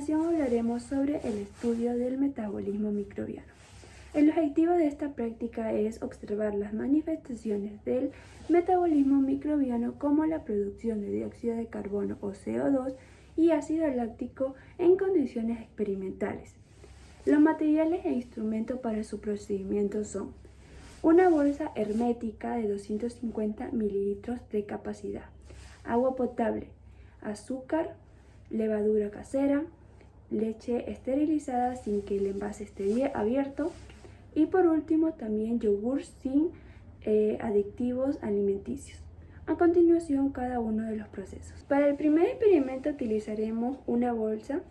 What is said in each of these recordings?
continuación hablaremos sobre el estudio del metabolismo microbiano. El objetivo de esta práctica es observar las manifestaciones del metabolismo microbiano como la producción de dióxido de carbono o CO2 y ácido láctico en condiciones experimentales. Los materiales e instrumentos para su procedimiento son una bolsa hermética de 250 mililitros de capacidad, agua potable, azúcar, levadura casera, leche esterilizada sin que el envase esté abierto y por último también yogur sin aditivos alimenticios. A continuación cada uno de los procesos. Para el primer experimento utilizaremos una bolsa,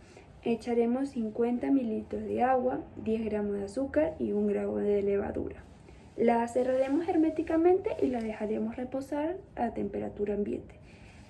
echaremos 50 mililitros de agua, 10 gramos de azúcar y 1 gramo de levadura. La cerraremos herméticamente y la dejaremos reposar a temperatura ambiente.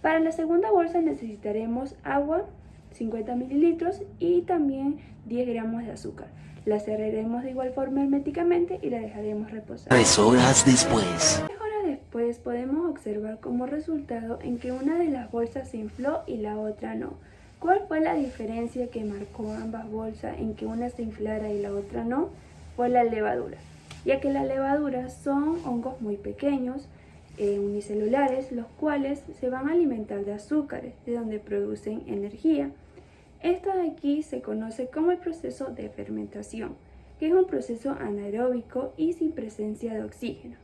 Para la segunda bolsa necesitaremos agua, 50 mililitros y también 10 gramos de azúcar. La cerraremos de igual forma herméticamente y la dejaremos reposar. 3 horas después. 3 horas después podemos observar como resultado en que una de las bolsas se infló y la otra no. ¿Cuál fue la diferencia que marcó ambas bolsas en que una se inflara y la otra no? Fue la levadura, ya que las levaduras son hongos muy pequeños, unicelulares, los cuales se van a alimentar de azúcares, de donde producen energía. Esto de aquí se conoce como el proceso de fermentación, que es un proceso anaeróbico y sin presencia de oxígeno.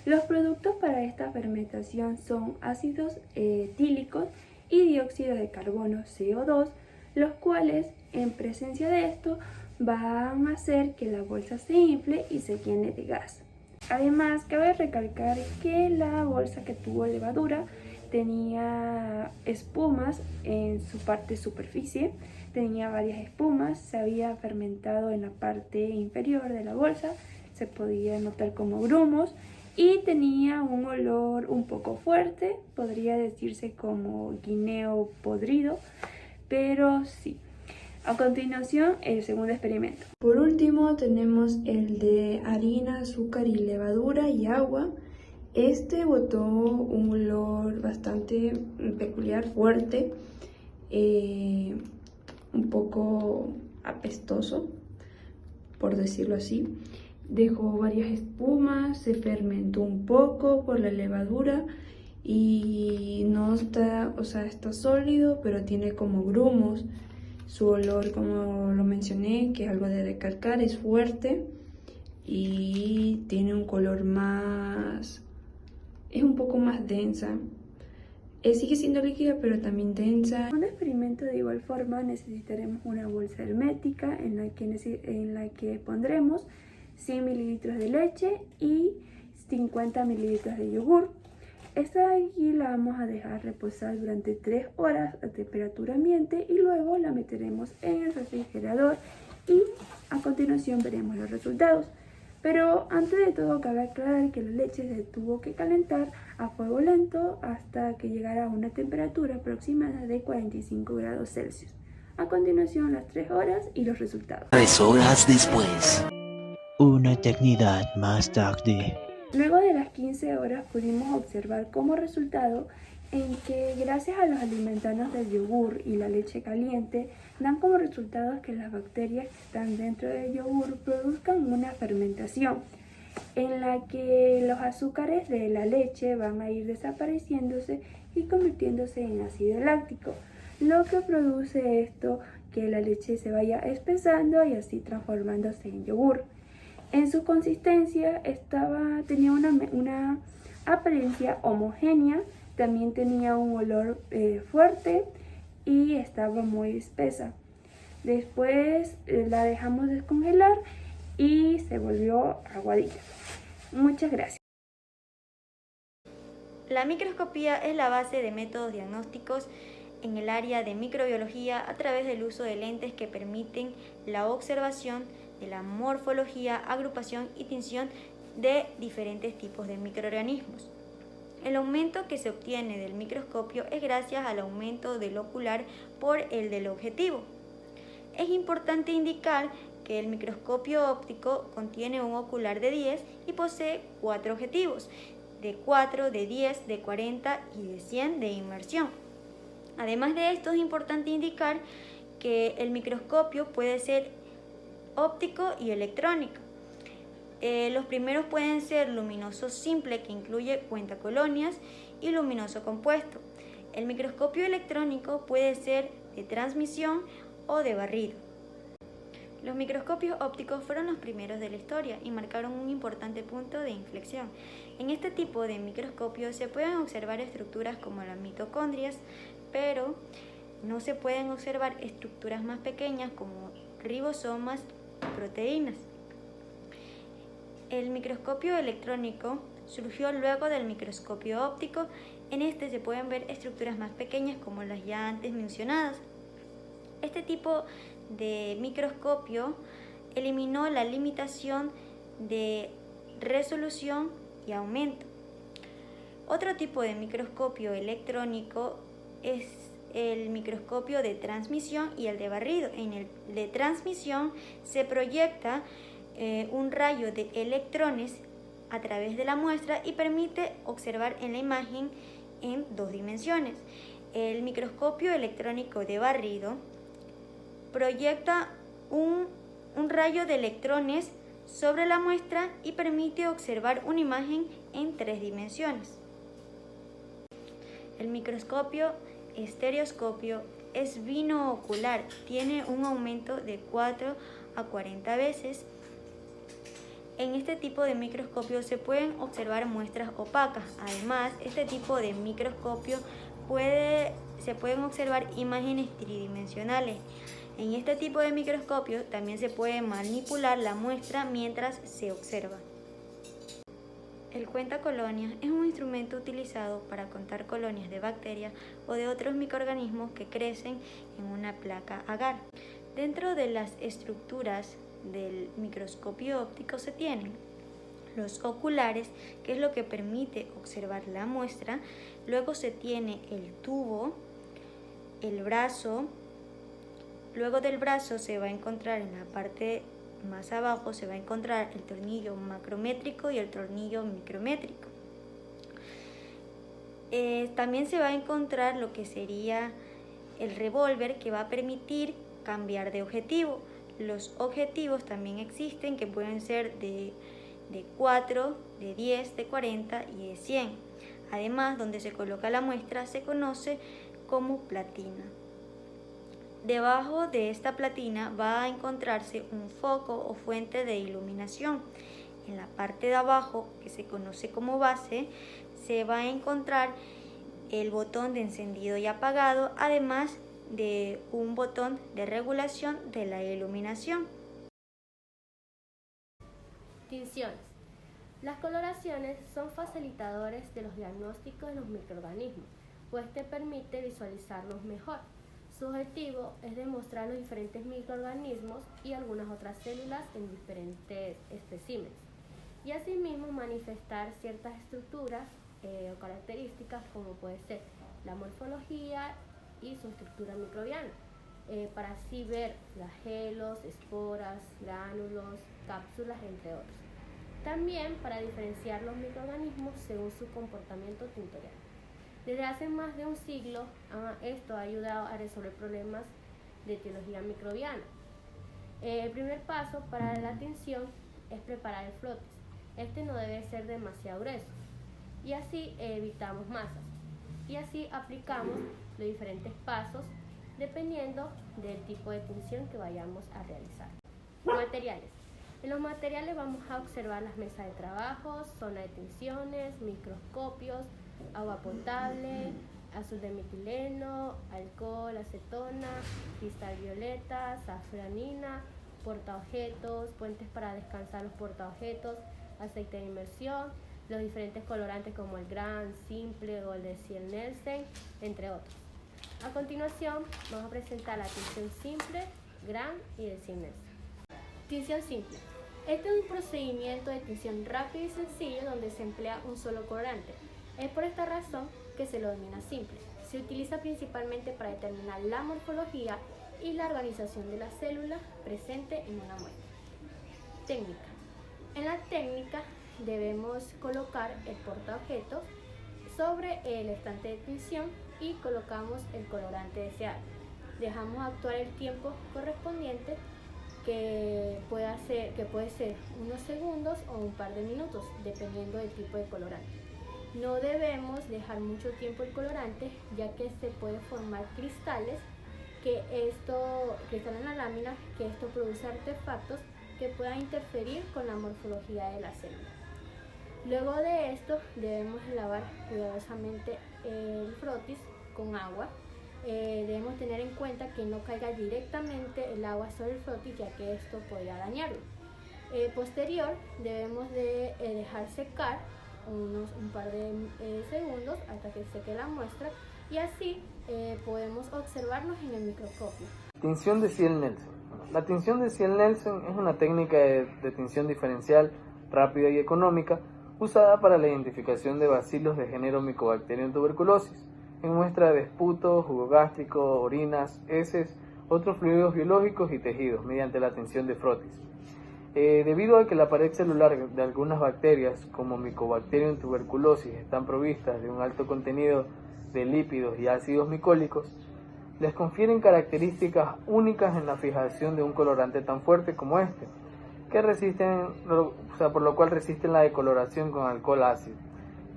Los productos para esta fermentación son ácidos etílicos y dióxido de carbono CO2, los cuales en presencia de esto van a hacer que la bolsa se infle y se llene de gas. Además, cabe recalcar que la bolsa que tuvo levadura tenía espumas en su parte superficie, tenía varias espumas, se había fermentado en la parte inferior de la bolsa, se podía notar como grumos y tenía un olor un poco fuerte, podría decirse como guineo podrido, pero sí. A continuación, el segundo experimento. Por último, tenemos el de harina, azúcar y levadura y agua. Este botó un olor bastante peculiar, fuerte, un poco apestoso, por decirlo así. Dejó varias espumas, se fermentó un poco por la levadura y no está, está sólido, pero tiene como grumos. Su olor, como lo mencioné, que es algo de recalcar, es fuerte y tiene un color más, es un poco más densa. Sigue siendo líquida, pero también densa. En un experimento de igual forma necesitaremos una bolsa hermética en la que pondremos 100 mililitros de leche y 50 mililitros de yogur. Esta de aquí la vamos a dejar reposar durante 3 horas a temperatura ambiente y luego la meteremos en el refrigerador y a continuación veremos los resultados. Pero antes de todo cabe aclarar que la leche se tuvo que calentar a fuego lento hasta que llegara a una temperatura aproximada de 45 grados Celsius. A continuación las 3 horas y los resultados. 3 horas después. Una eternidad más tarde. Luego de las 15 horas pudimos observar como resultado en que gracias a los alimentarnos del yogur y la leche caliente dan como resultado que las bacterias que están dentro del yogur produzcan una fermentación en la que los azúcares de la leche van a ir desapareciéndose y convirtiéndose en ácido láctico, lo que produce esto que la leche se vaya espesando y así transformándose en yogur. En su consistencia tenía una apariencia homogénea, también tenía un olor fuerte y estaba muy espesa. Después la dejamos descongelar y se volvió aguadita. Muchas gracias. La microscopía es la base de métodos diagnósticos en el área de microbiología a través del uso de lentes que permiten la observación de la morfología, agrupación y tinción de diferentes tipos de microorganismos. El aumento que se obtiene del microscopio es gracias al aumento del ocular por el del objetivo. Es importante indicar que el microscopio óptico contiene un ocular de 10 y posee 4 objetivos, de 4, de 10, de 40 y de 100 de inmersión. Además de esto, es importante indicar que el microscopio puede ser óptico y electrónico. Los primeros pueden ser luminoso simple, que incluye cuentacolonias, y luminoso compuesto. El microscopio electrónico puede ser de transmisión o de barrido. Los microscopios ópticos fueron los primeros de la historia y marcaron un importante punto de inflexión. En este tipo de microscopio se pueden observar estructuras como las mitocondrias, pero no se pueden observar estructuras más pequeñas como ribosomas y proteínas. El microscopio electrónico surgió luego del microscopio óptico. En este se pueden ver estructuras más pequeñas como las ya antes mencionadas. Este tipo de microscopio eliminó la limitación de resolución y aumento. Otro tipo de microscopio electrónico es el microscopio de transmisión y el de barrido. En el de transmisión se proyecta un rayo de electrones a través de la muestra y permite observar en la imagen en 2 dimensiones. El microscopio electrónico de barrido proyecta un rayo de electrones sobre la muestra y permite observar una imagen en 3 dimensiones. El microscopio estereoscopio es binocular, tiene un aumento de 4 a 40 veces. En este tipo de microscopio se pueden observar muestras opacas. Además, este tipo de microscopio se pueden observar imágenes tridimensionales. En este tipo de microscopio también se puede manipular la muestra mientras se observa. El cuentacolonias es un instrumento utilizado para contar colonias de bacterias o de otros microorganismos que crecen en una placa agar. Dentro de las estructuras del microscopio óptico se tienen los oculares, que es lo que permite observar la muestra. Luego se tiene el tubo, el brazo. Luego del brazo se va a encontrar en la parte más abajo, se va a encontrar el tornillo macrométrico y el tornillo micrométrico. También se va a encontrar lo que sería el revólver, que va a permitir cambiar de objetivo. Los objetivos también existen, que pueden ser de 4, de 10, de 40 y de 100. Además, donde se coloca la muestra se conoce como platina. Debajo de esta platina va a encontrarse un foco o fuente de iluminación. En la parte de abajo, que se conoce como base, se va a encontrar el botón de encendido y apagado, además de un botón de regulación de la iluminación. Tinciones. Las coloraciones son facilitadores de los diagnósticos de los microorganismos, pues te permite visualizarlos mejor. Su objetivo es demostrar los diferentes microorganismos y algunas otras células en diferentes especímenes, y asimismo manifestar ciertas estructuras o características, como puede ser la morfología y su estructura microbiana, para así ver flagelos, esporas, gránulos, cápsulas, entre otros. También para diferenciar los microorganismos según su comportamiento tintorial. Desde hace más de un siglo, esto ha ayudado a resolver problemas de etiología microbiana. El primer paso para la tinción es preparar el frotis. Este no debe ser demasiado grueso, y así evitamos masas. Y así aplicamos los diferentes pasos dependiendo del tipo de tinción que vayamos a realizar. Materiales. En los materiales vamos a observar las mesas de trabajo, zona de tinciones, microscopios, agua potable, azul de metileno, alcohol, acetona, cristal violeta, safranina, portaobjetos, puentes para descansar los portaobjetos, aceite de inmersión, los diferentes colorantes como el Gran, Simple o el de Ciel-Nielsen, entre otros. A continuación vamos a presentar la tinción simple, Gran y de Ciel-Nielsen. Tinción simple. Este es un procedimiento de tinción rápido y sencillo donde se emplea un solo colorante. Es por esta razón que se lo denomina simple. Se utiliza principalmente para determinar la morfología y la organización de la célula presente en una muestra. Técnica. En la técnica debemos colocar el portaobjetos sobre el estante de tinción y colocamos el colorante deseado. dejamos actuar el tiempo correspondiente que puede ser unos segundos o un par de minutos, dependiendo del tipo de colorante. No debemos dejar mucho tiempo el colorante, ya que se puede formar cristales en la lámina, que esto produce artefactos que puedan interferir con la morfología de la célula. Luego de esto debemos lavar cuidadosamente el frotis con agua. Debemos tener en cuenta que no caiga directamente el agua sobre el frotis, ya que esto podría dañarlo. Posterior debemos de dejar secar un par de segundos hasta que seque la muestra, y así podemos observarnos en el microscopio. Tinción de Ziel-Nelson. La tinción de Ziel-Nelson es una técnica de tinción diferencial, rápida y económica, usada para la identificación de bacilos de género Mycobacterium tuberculosis, en muestra de esputo, jugo gástrico, orinas, heces, otros fluidos biológicos y tejidos, mediante la tinción de frotis. Debido a que la pared celular de algunas bacterias, como Mycobacterium tuberculosis, están provistas de un alto contenido de lípidos y ácidos micólicos, les confieren características únicas en la fijación de un colorante tan fuerte como este, que por lo cual resisten la decoloración con alcohol ácido.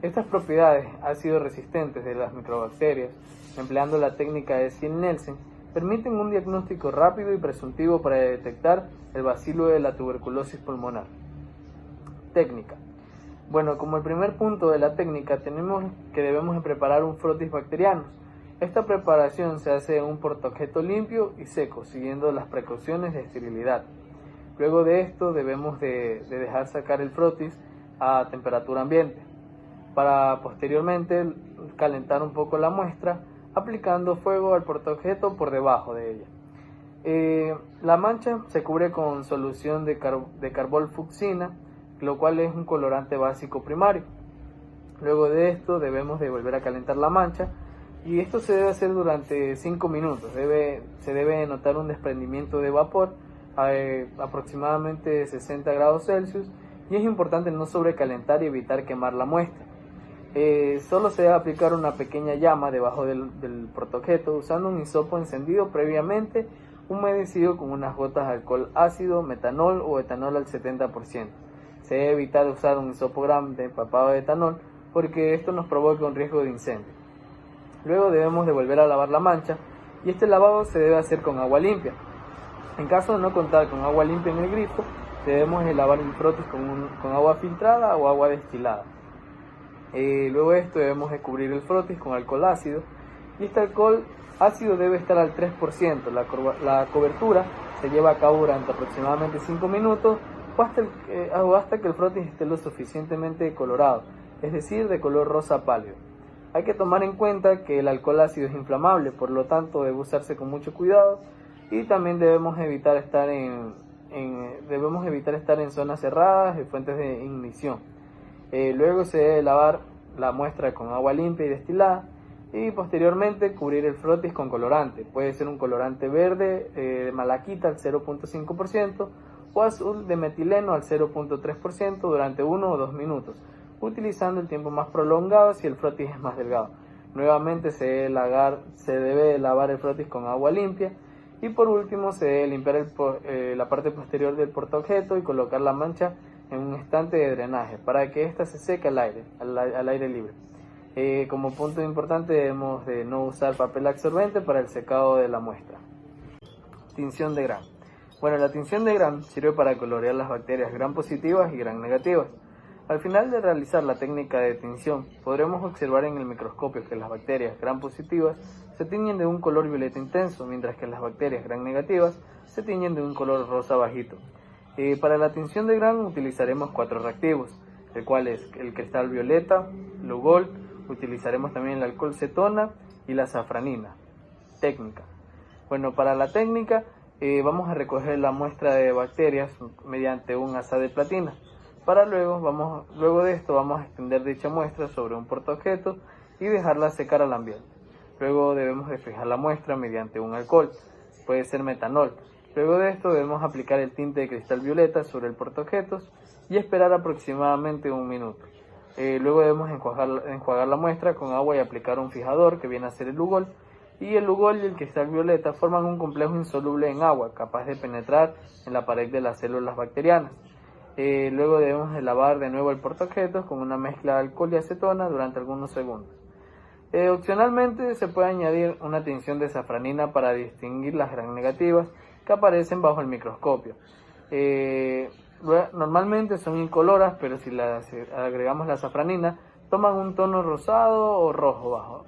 Estas propiedades ácido resistentes de las microbacterias, empleando la técnica de Ziel-Nelson, permiten un diagnóstico rápido y presuntivo para detectar el bacilo de la tuberculosis pulmonar. Técnica. Bueno, como el primer punto de la técnica tenemos que debemos de preparar un frotis bacteriano. Esta preparación se hace en un portaobjeto limpio y seco, siguiendo las precauciones de esterilidad. Luego de esto debemos de dejar sacar el frotis a temperatura ambiente, para posteriormente calentar un poco la muestra, aplicando fuego al portaobjeto por debajo de ella. La mancha se cubre con solución de carbol-fucsina, lo cual es un colorante básico primario. Luego de esto debemos de volver a calentar la mancha, y esto se debe hacer durante 5 minutos. Se debe notar un desprendimiento de vapor a aproximadamente 60 grados Celsius, y es importante no sobrecalentar y evitar quemar la muestra. Solo se debe aplicar una pequeña llama debajo del portaobjeto usando un hisopo encendido previamente, humedecido con unas gotas de alcohol ácido, metanol o etanol al 70%. Se debe evitar usar un hisopo grande empapado de etanol, porque esto nos provoca un riesgo de incendio. Luego debemos de volver a lavar la mancha, y este lavado se debe hacer con agua limpia. En caso de no contar con agua limpia en el grifo, debemos de lavar el frotis con agua filtrada o agua destilada. Luego de esto debemos de cubrir el frotis con alcohol ácido, y este alcohol ácido debe estar al 3%. La cobertura se lleva a cabo durante aproximadamente 5 minutos o hasta que el frotis esté lo suficientemente colorado, es decir, de color rosa pálido. Hay que tomar en cuenta que el alcohol ácido es inflamable, por lo tanto debe usarse con mucho cuidado, y también debemos evitar estar en zonas cerradas y fuentes de ignición. Luego se debe lavar la muestra con agua limpia y destilada, y posteriormente cubrir el frotis con colorante. Puede ser un colorante verde de malaquita al 0.5% o azul de metileno al 0.3% durante 1 o 2 minutos, utilizando el tiempo más prolongado si el frotis es más delgado. Nuevamente se debe lavar el frotis con agua limpia, y por último se debe limpiar la parte posterior del portaobjeto y colocar la mancha en un estante de drenaje para que ésta se seque al aire libre. Como punto importante debemos de no usar papel absorbente para el secado de la muestra. Tinción de Gram. Bueno, la tinción de Gram sirve para colorear las bacterias Gram positivas y Gram negativas. Al final de realizar la técnica de tinción, podremos observar en el microscopio que las bacterias Gram positivas se tiñen de un color violeta intenso, mientras que las bacterias Gram negativas se tiñen de un color rosa bajito. Para la tinción de Gram utilizaremos 4 reactivos, el cual es el cristal violeta, Lugol, utilizaremos también el alcohol cetona y la safranina. Técnica. Bueno, para la técnica vamos a recoger la muestra de bacterias mediante un asa de platina. Luego de esto vamos a extender dicha muestra sobre un portaobjeto y dejarla secar al ambiente. Luego debemos de fijar la muestra mediante un alcohol, puede ser metanol. Luego de esto debemos aplicar el tinte de cristal violeta sobre el portaobjetos y esperar aproximadamente 1 minuto. Luego debemos enjuagar la muestra con agua y aplicar un fijador que viene a ser el Lugol, y el Lugol y el cristal violeta forman un complejo insoluble en agua, capaz de penetrar en la pared de las células bacterianas. Luego debemos de lavar de nuevo el portaobjetos con una mezcla de alcohol y acetona durante algunos segundos. Opcionalmente se puede añadir una tinción de safranina para distinguir las gram negativas que aparecen bajo el microscopio. Normalmente son incoloras, pero si agregamos la safranina, toman un tono rosado o rojo bajo.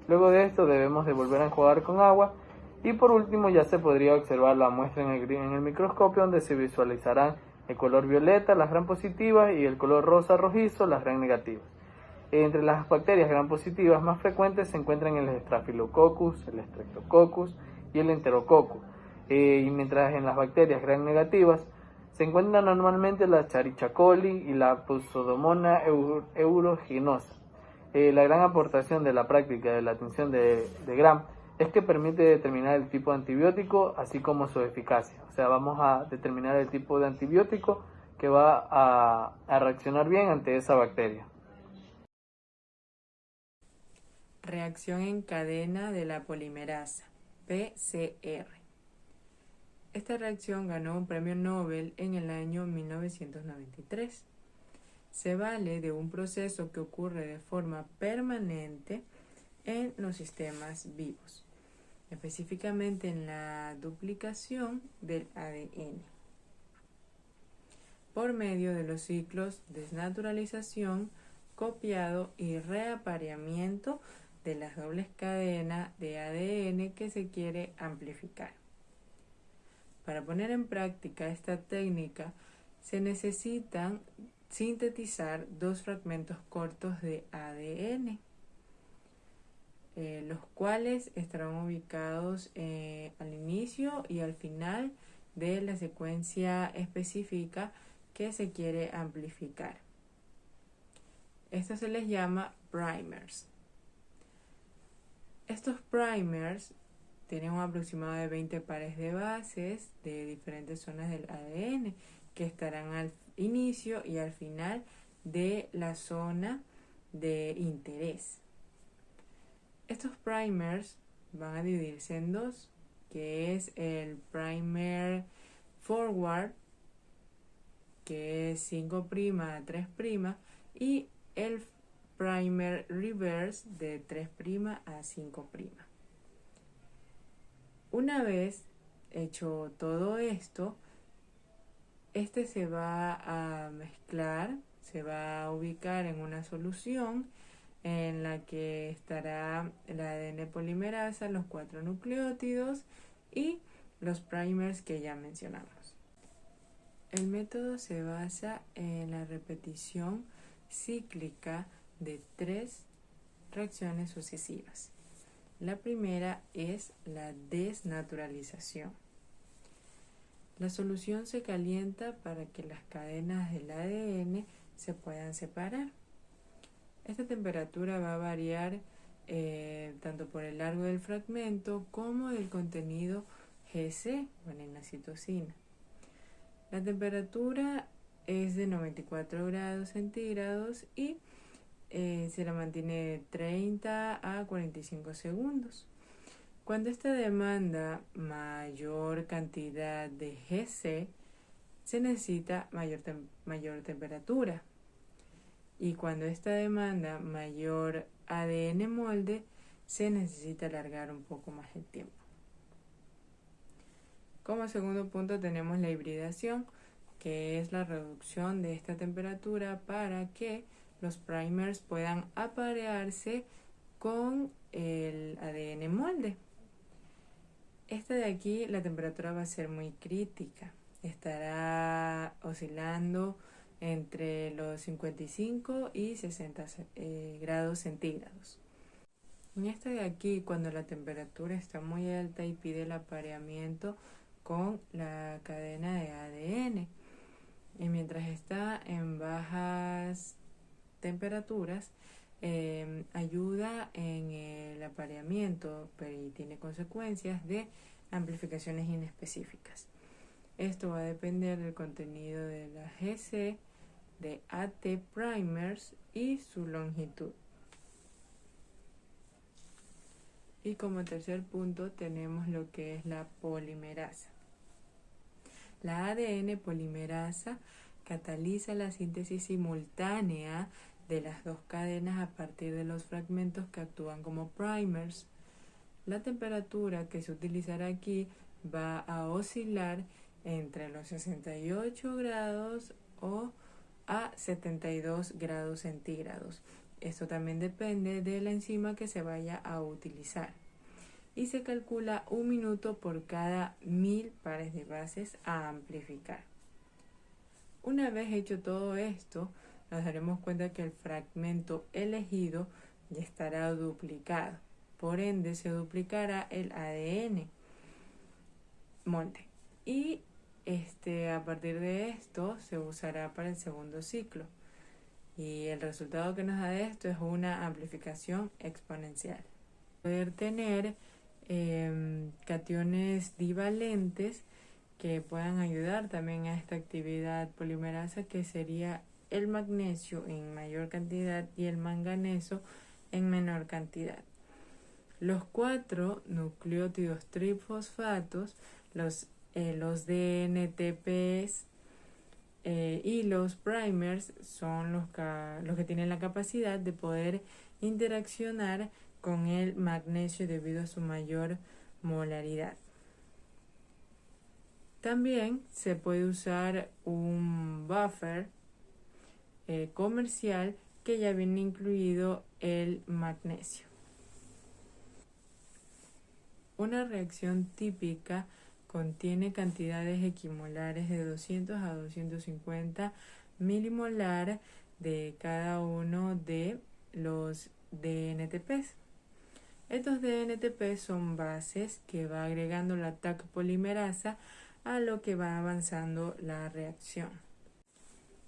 Luego de esto debemos de volver a enjuagar con agua y por último ya se podría observar la muestra en el microscopio, donde se visualizarán el color violeta, las gram positivas, y el color rosa rojizo, las gram negativas. Entre las bacterias gram positivas más frecuentes se encuentran el Staphylococcus, el Streptococcus y el Enterococcus. Y mientras en las bacterias gram negativas se encuentran normalmente la Escherichia coli y la Pseudomonas aeruginosa. La gran aportación de la práctica de la tinción de gram es que permite determinar el tipo de antibiótico, así como su eficacia. O sea, vamos a determinar el tipo de antibiótico que va a reaccionar bien ante esa bacteria. Reacción en cadena de la polimerasa, PCR. Esta reacción ganó un premio Nobel en el año 1993. Se vale de un proceso que ocurre de forma permanente en los sistemas vivos, específicamente en la duplicación del ADN, por medio de los ciclos desnaturalización, copiado y reapareamiento de las dobles cadenas de ADN que se quiere amplificar. Para poner en práctica esta técnica se necesitan sintetizar dos fragmentos cortos de ADN, los cuales estarán ubicados al inicio y al final de la secuencia específica que se quiere amplificar. Esto se les llama primers. Estos primers tienen un aproximado de 20 pares de bases de diferentes zonas del ADN que estarán al inicio y al final de la zona de interés. Estos primers van a dividirse en dos, que es el primer forward, que es 5' a 3', y el primer reverse de 3' a 5'. Una vez hecho todo esto, este se va a mezclar, se va a ubicar en una solución en la que estará el ADN polimerasa, los 4 nucleótidos y los primers que ya mencionamos. El método se basa en la repetición cíclica de 3 reacciones sucesivas. La primera es la desnaturalización. La solución se calienta para que las cadenas del ADN se puedan separar. Esta temperatura va a variar tanto por el largo del fragmento como del contenido GC, en citosina. La temperatura es de 94 grados centígrados y se la mantiene de 30 a 45 segundos. Cuando esta demanda mayor cantidad de GC, se necesita mayor temperatura. Y cuando esta demanda mayor ADN molde, se necesita alargar un poco más el tiempo. Como segundo punto tenemos la hibridación, que es la reducción de esta temperatura para que los primers puedan aparearse con el ADN molde. Esta de aquí, la temperatura va a ser muy crítica. Estará oscilando entre los 55 y 60 grados centígrados. En esta de aquí, cuando la temperatura está muy alta y pide el apareamiento con la cadena de ADN, y mientras está en bajas temperaturas, ayuda en el apareamiento, pero tiene consecuencias de amplificaciones inespecíficas. Esto va a depender del contenido de la GC, de AT primers y su longitud. Y como tercer punto tenemos lo que es la polimerasa. La ADN polimerasa cataliza la síntesis simultánea de las dos cadenas a partir de los fragmentos que actúan como primers. La temperatura que se utilizará aquí va a oscilar entre los 68 grados o a 72 grados centígrados. Esto también depende de la enzima que se vaya a utilizar. Y se calcula 1 minuto por cada 1000 pares de bases a amplificar. Una vez hecho todo esto, nos daremos cuenta que el fragmento elegido ya estará duplicado. Por ende, se duplicará el ADN molde. Y a partir de esto se usará para el segundo ciclo. Y el resultado que nos da de esto es una amplificación exponencial. Poder tener cationes divalentes que puedan ayudar también a esta actividad polimerasa, que sería el magnesio en mayor cantidad y el manganeso en menor cantidad. Los 4 nucleótidos trifosfatos, los DNTPs y los primers son los que tienen la capacidad de poder interaccionar con el magnesio debido a su mayor molaridad. También se puede usar un buffer comercial que ya viene incluido el magnesio. Una reacción típica contiene cantidades equimolares de 200 a 250 milimolar de cada uno de los DNTPs. Estos DNTP son bases que va agregando la Taq polimerasa a lo que va avanzando la reacción.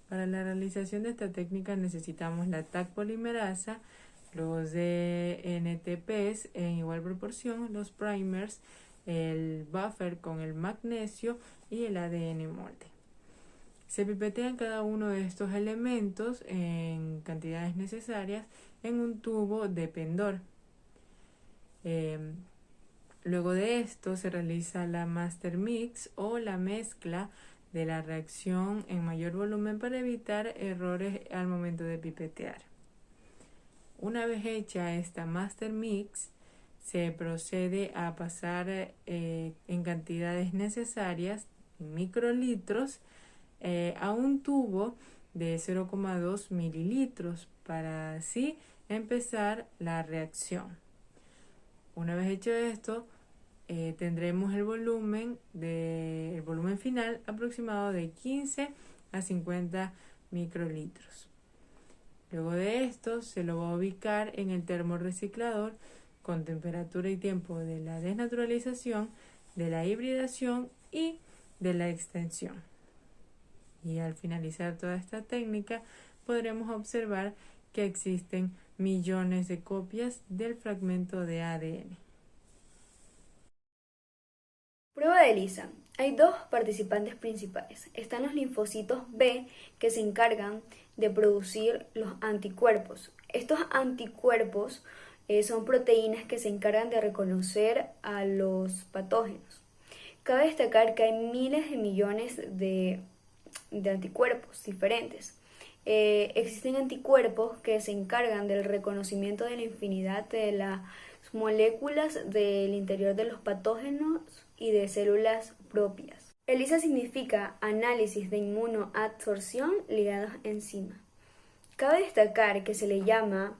Para la realización de esta técnica necesitamos la Taq polimerasa, los DNTPs en igual proporción, los primers, el buffer con el magnesio y el ADN molde. Se pipetean cada uno de estos elementos en cantidades necesarias en un tubo de pendor. Luego de esto se realiza la master mix o la mezcla de la reacción en mayor volumen para evitar errores al momento de pipetear. Una vez hecha esta master mix, se procede a pasar en cantidades necesarias, microlitros, a un tubo de 0,2 mililitros para así empezar la reacción. Una vez hecho esto, tendremos el volumen final aproximado de 15 a 50 microlitros. Luego de esto se lo va a ubicar en el termorreciclador con temperatura y tiempo de la desnaturalización, de la hibridación y de la extensión. Y al finalizar toda esta técnica podremos observar que existen millones de copias del fragmento de ADN. Prueba de ELISA. Hay dos participantes principales. Están los linfocitos B, que se encargan de producir los anticuerpos. Estos anticuerpos son proteínas que se encargan de reconocer a los patógenos. Cabe destacar que hay miles de millones de anticuerpos diferentes. Existen anticuerpos que se encargan del reconocimiento de la infinidad de las moléculas del interior de los patógenos y de células propias. ELISA significa análisis de inmunoadsorción ligados a enzima. Cabe destacar que se le llama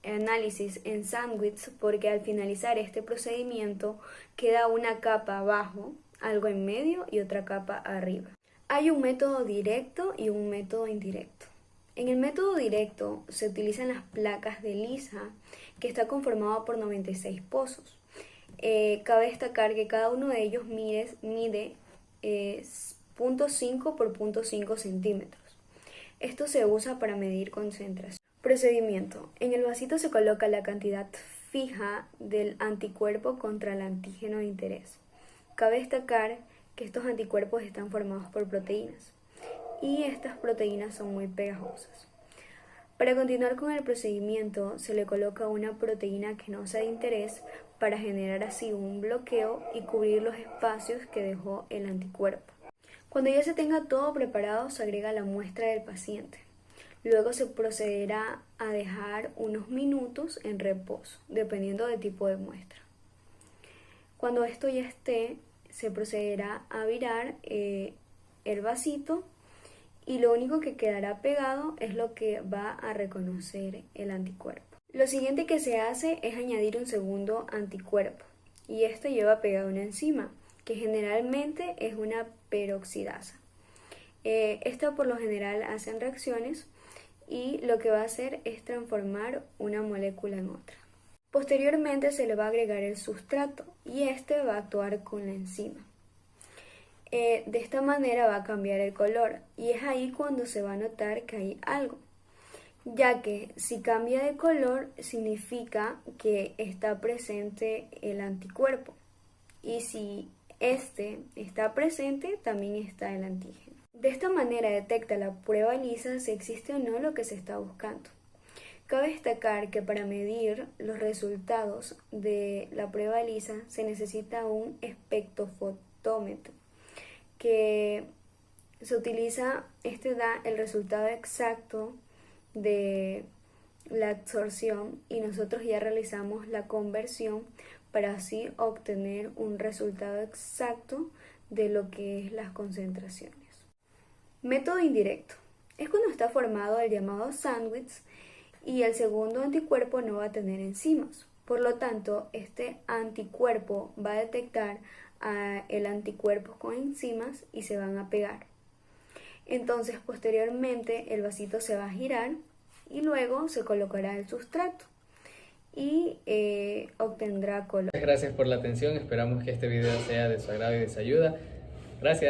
análisis en sándwich porque al finalizar este procedimiento queda una capa abajo, algo en medio y otra capa arriba. Hay un método directo y un método indirecto. En el método directo se utilizan las placas de ELISA, que está conformado por 96 pozos. Cabe destacar que cada uno de ellos mide 0.5 por 0.5 centímetros. Esto se usa para medir concentración. Procedimiento. En el vasito se coloca la cantidad fija del anticuerpo contra el antígeno de interés. Cabe destacar que estos anticuerpos están formados por proteínas y estas proteínas son muy pegajosas. Para continuar con el procedimiento se le coloca una proteína que no sea de interés para generar así un bloqueo y cubrir los espacios que dejó el anticuerpo. Cuando ya se tenga todo preparado, se agrega la muestra del paciente. Luego se procederá a dejar unos minutos en reposo, dependiendo del tipo de muestra. Cuando esto ya esté, se procederá a virar el vasito y lo único que quedará pegado es lo que va a reconocer el anticuerpo. Lo siguiente que se hace es añadir un segundo anticuerpo y esto lleva pegado una enzima que generalmente es una peroxidasa. Esta por lo general hacen reacciones y lo que va a hacer es transformar una molécula en otra. Posteriormente se le va a agregar el sustrato y este va a actuar con la enzima. De esta manera va a cambiar el color y es ahí cuando se va a notar que hay algo, ya que si cambia de color significa que está presente el anticuerpo y si este está presente también está el antígeno. De esta manera detecta la prueba ELISA si existe o no lo que se está buscando. Cabe destacar que para medir los resultados de la prueba ELISA se necesita un espectrofotómetro que se utiliza, este da el resultado exacto de la absorción y nosotros ya realizamos la conversión para así obtener un resultado exacto de lo que es las concentraciones. Método indirecto. Es cuando está formado el llamado sándwich y el segundo anticuerpo no va a tener enzimas. Por lo tanto, este anticuerpo va a detectar el anticuerpo con enzimas y se van a pegar. Entonces, posteriormente, el vasito se va a girar y luego se colocará el sustrato y obtendrá color. Gracias por la atención, esperamos que este video sea de su agrado y de su ayuda. Gracias.